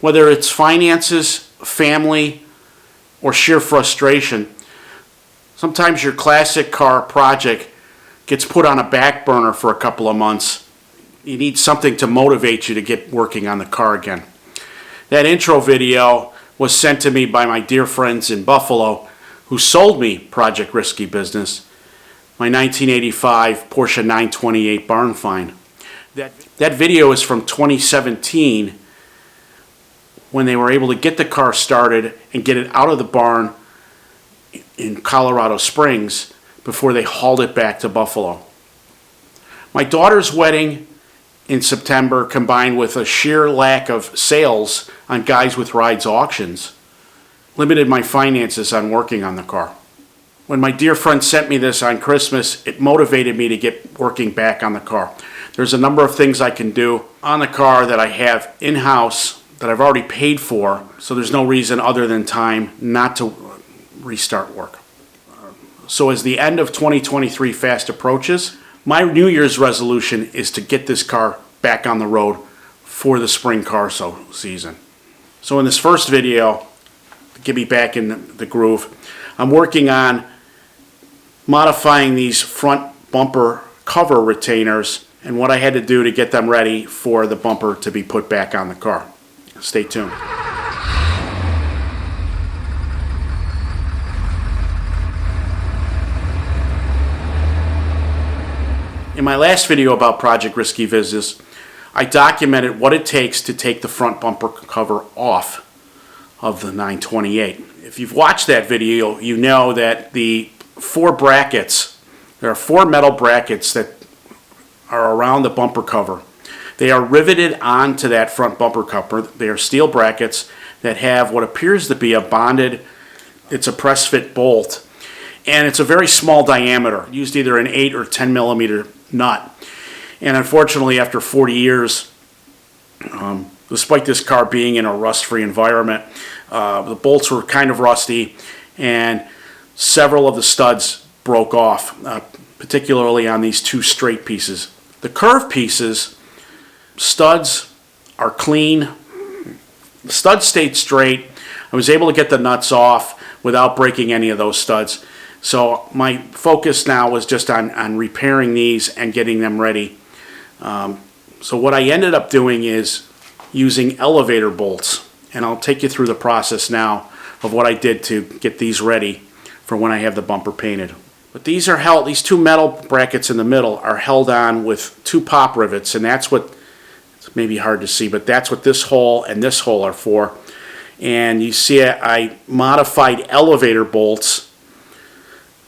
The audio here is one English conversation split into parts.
Whether it's finances, family, or sheer frustration, sometimes your classic car project gets put on a back burner for a couple of months. You need something to motivate you to get working on the car again. That intro video was sent to me by my dear friends in Buffalo who sold me Project Risky Business, my 1985 Porsche 928 barn find. That video is from 2017 when they were able to get the car started and get it out of the barn in Colorado Springs before they hauled it back to Buffalo. My daughter's wedding in September, combined with a sheer lack of sales on Guys with Rides auctions, limited my finances on working on the car. When my dear friend sent me this on Christmas, it motivated me to get working back on the car. There's a number of things I can do on the car that I have in-house that I've already paid for, so there's no reason other than time not to restart work. So as the end of 2023 fast approaches, my New Year's resolution is to get this car back on the road for the spring car show season. So in this first video, to get me back in the groove, I'm working on modifying these front bumper cover retainers and what I had to do to get them ready for the bumper to be put back on the car. Stay tuned. In my last video about Project Risky Business, I documented what it takes to take the front bumper cover off of the 928. If you've watched that video, you know that the four brackets, there are four metal brackets that are around the bumper cover. They are riveted onto that front bumper cover. They are steel brackets that have what appears to be a bonded, it's a press fit bolt, and it's a very small diameter, used either an 8 or 10 millimeter nut. And unfortunately, after 40 years, despite this car being in a rust-free environment, the bolts were kind of rusty and several of the studs broke off, particularly on these two straight pieces. The curved pieces, studs are clean. The studs stayed straight. I was able to get the nuts off without breaking any of those studs. So my focus now was just on repairing these and getting them ready. So what I ended up doing is using elevator bolts, and I'll take you through the process now of what I did to get these ready for when I have the bumper painted. But these are held, these two metal brackets in the middle are held on with two pop rivets, and that's what, it's maybe hard to see, but that's what this hole and this hole are for. And you see I modified elevator bolts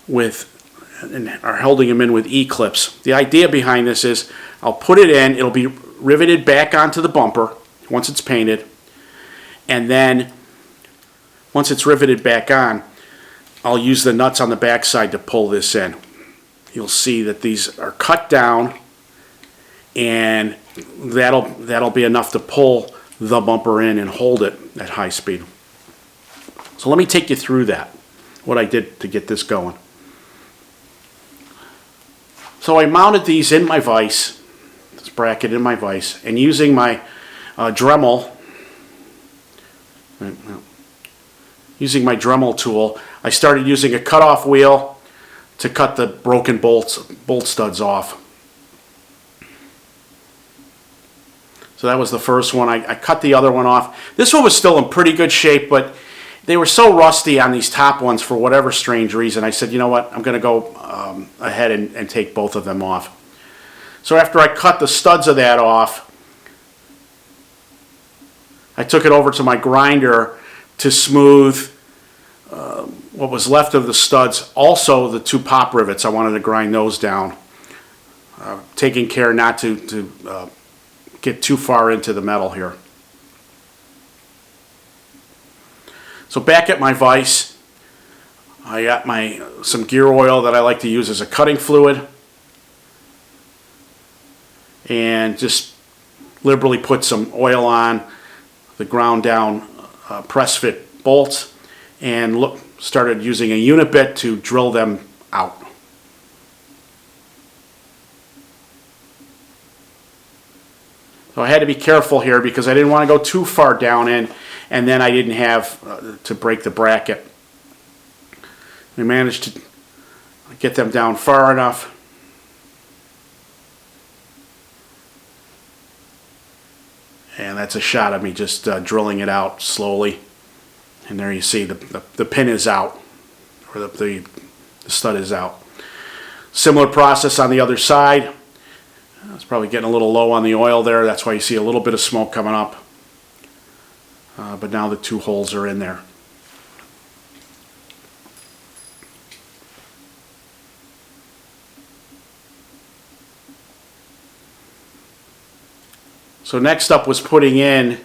with, and are holding them in with E-clips. The idea behind this is I'll put it in, it'll be riveted back onto the bumper once it's painted, and then once it's riveted back on, I'll use the nuts on the back side to pull this in. You'll see that these are cut down, and that'll be enough to pull the bumper in and hold it at high speed. So let me take you through that, what I did to get this going. So I mounted these in my vise, this bracket in my vise, and using my Dremel, tool, I started using a cutoff wheel to cut the broken bolt studs off. So that was the first one. I cut the other one off. This one was still in pretty good shape, but they were so rusty on these top ones for whatever strange reason. I said, you know what, I'm going to go ahead and take both of them off. So after I cut the studs of that off, I took it over to my grinder to smooth what was left of the studs. Also the two pop rivets, I wanted to grind those down, taking care not to get too far into the metal here. So back at my vise, I got some gear oil that I like to use as a cutting fluid, and just liberally put some oil on the ground down press fit bolts, and started using a unit bit to drill them out. So I had to be careful here because I didn't want to go too far down in, and then I didn't have to break the bracket. We managed to get them down far enough. And that's a shot of me just drilling it out slowly. And there you see the pin is out, or the stud is out. Similar process on the other side. It's probably getting a little low on the oil there. That's why you see a little bit of smoke coming up. But now the two holes are in there. So next up was putting in,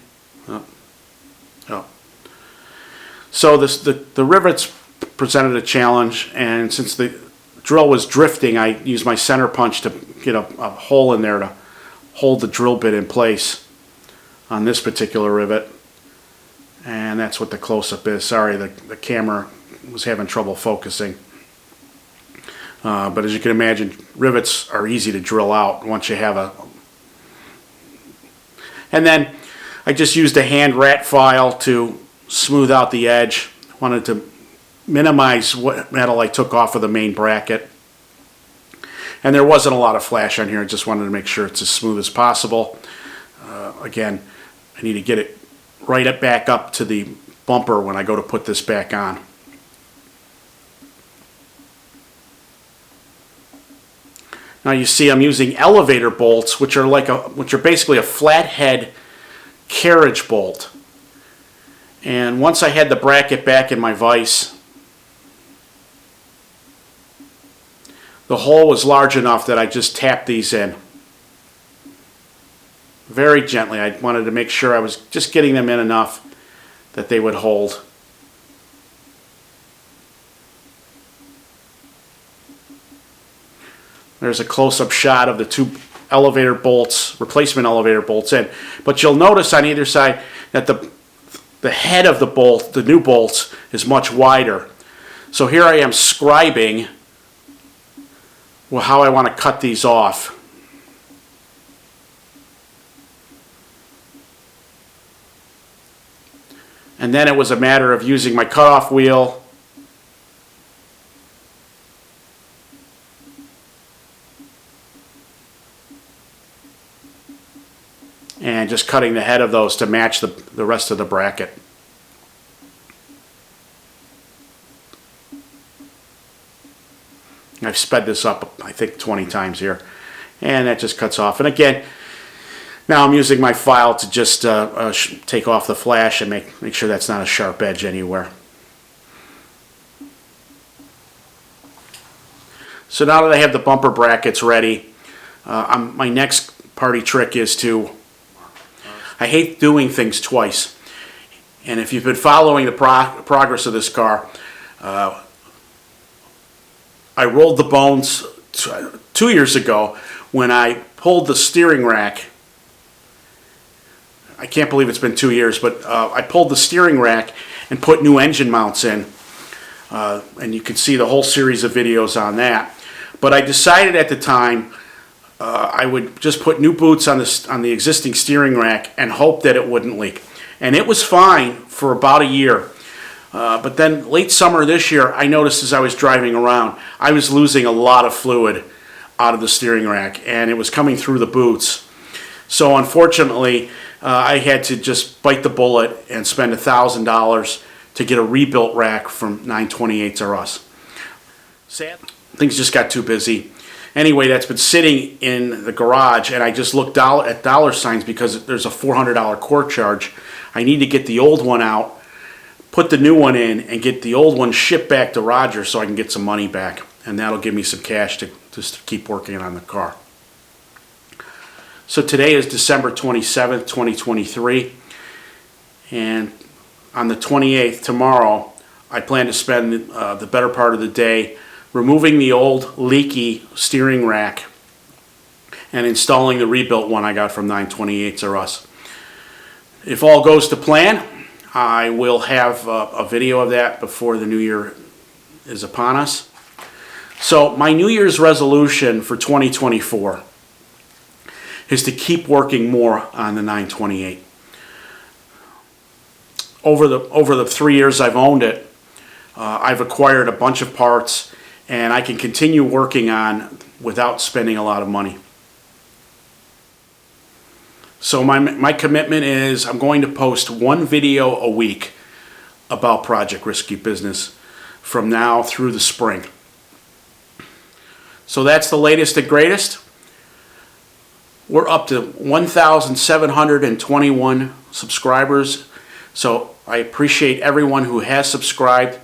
so the rivets presented a challenge, and since the drill was drifting, I used my center punch to get a hole in there to hold the drill bit in place on this particular rivet. And that's what the close-up is. Sorry, the camera was having trouble focusing. But as you can imagine, rivets are easy to drill out once you have a... And then I just used a hand rat file to smooth out the edge. Wanted to minimize what metal I took off of the main bracket. And there wasn't a lot of flash on here. I just wanted to make sure it's as smooth as possible. Again, I need to get it right back up to the bumper when I go to put this back on. Now you see I'm using elevator bolts, which are basically a flathead carriage bolt. And once I had the bracket back in my vise, the hole was large enough that I just tapped these in very gently. I wanted to make sure I was just getting them in enough that they would hold. There's a close-up shot of the two elevator bolts, replacement elevator bolts in. But you'll notice on either side that the head of the bolt, the new bolts, is much wider. So here I am scribing how I want to cut these off. And then it was a matter of using my cutoff wheel and just cutting the head of those to match the rest of the bracket. I've sped this up, I think, 20 times here. And that just cuts off. And again, now I'm using my file to just take off the flash and make sure that's not a sharp edge anywhere. So now that I have the bumper brackets ready, my next party trick is to... I hate doing things twice. And if you've been following the progress of this car, I rolled the bones 2 years ago when I pulled the steering rack. I can't believe it's been 2 years, but I pulled the steering rack and put new engine mounts in. And you can see the whole series of videos on that. But I decided at the time I would just put new boots on the existing steering rack and hope that it wouldn't leak. And it was fine for about a year. But then late summer this year, I noticed as I was driving around, I was losing a lot of fluid out of the steering rack, and it was coming through the boots. So unfortunately, I had to just bite the bullet and spend $1,000 to get a rebuilt rack from 928s R Us. Sad. Things just got too busy. Anyway, that's been sitting in the garage, and I just looked at dollar signs because there's a $400 court charge. I need to get the old one out, put the new one in, and get the old one shipped back to Roger so I can get some money back. And that'll give me some cash to just keep working on the car. So today is December 27th, 2023. And on the 28th, tomorrow, I plan to spend the better part of the day removing the old leaky steering rack and installing the rebuilt one I got from 928s R Us. If all goes to plan, I will have a video of that before the new year is upon us. So my New Year's resolution for 2024 is to keep working more on the 928. Over the 3 years I've owned it, I've acquired a bunch of parts, and I can continue working on without spending a lot of money. So my commitment is I'm going to post one video a week about Project Risky Business from now through the spring. So that's the latest and greatest. We're up to 1,721 subscribers. So I appreciate everyone who has subscribed.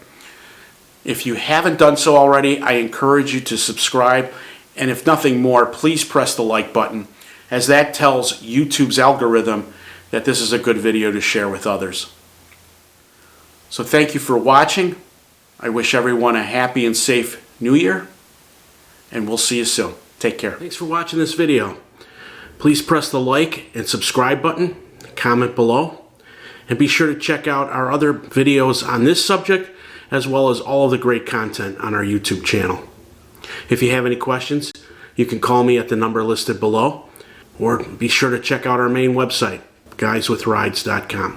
If you haven't done so already, I encourage you to subscribe. And if nothing more, please press the like button, as that tells YouTube's algorithm that this is a good video to share with others. So thank you for watching. I wish everyone a happy and safe New Year, and we'll see you soon. Take care. Thanks for watching this video. Please press the like and subscribe button, comment below, and be sure to check out our other videos on this subject, as well as all of the great content on our YouTube channel. If you have any questions, you can call me at the number listed below, or be sure to check out our main website, guyswithrides.com.